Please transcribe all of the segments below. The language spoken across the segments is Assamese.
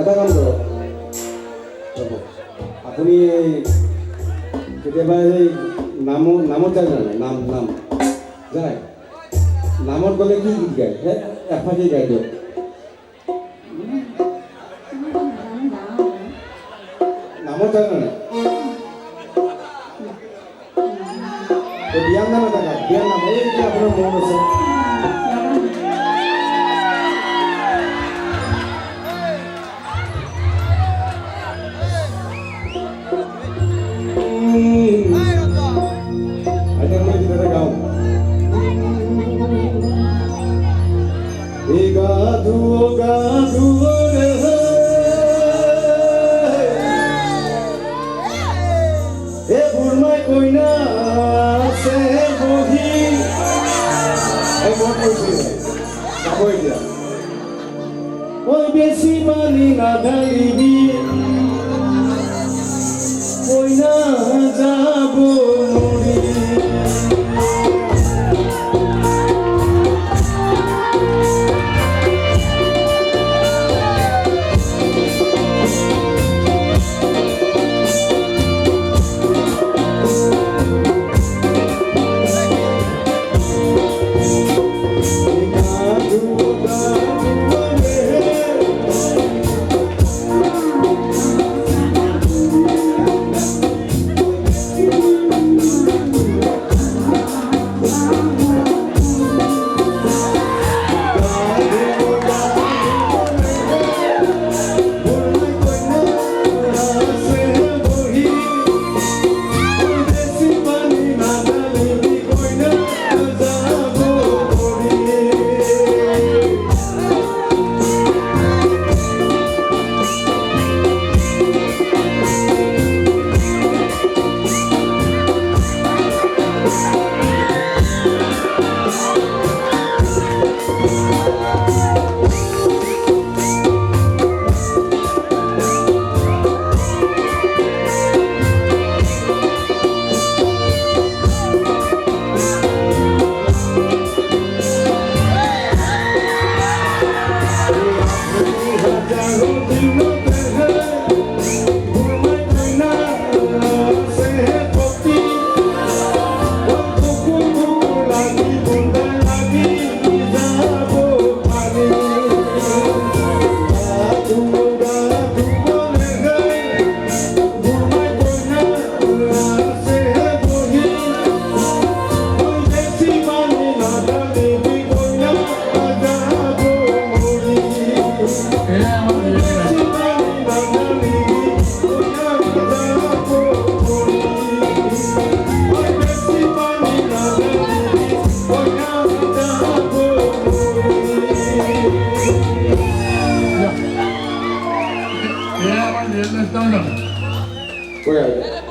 এটা কাম কৰক আপুনি কেতিয়াবা এই নামত যায় জানে নাম যায় নামত গ'লে কি গীত গায় এফাকি গাই দিয়ক নামত যায় জানে বিয়াৰ নাম এটা গায় বিয়াৰ নাম এই যে আপোনাৰ মন আছে বেশি পানি না ঢালিবি ওই না যাব মৰি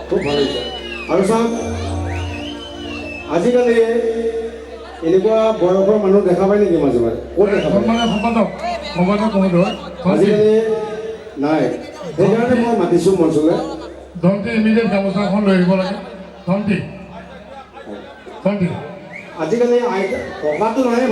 খুব ভাল হৈছে আৰু চাওক আজিকালি এনেকুৱা বয়সৰ মানুহ দেখা পায় নেকি মাজে মাজে ক'ত দেখা পায় আজিকালি নাই সেইকাৰণে মই মাতিছোঁ মঞ্চলৈ ধন্তি ইমিডিয়েট গামোচাখন লৈ আহিব লাগে ধন্তি আজিকালি ককাটো নাই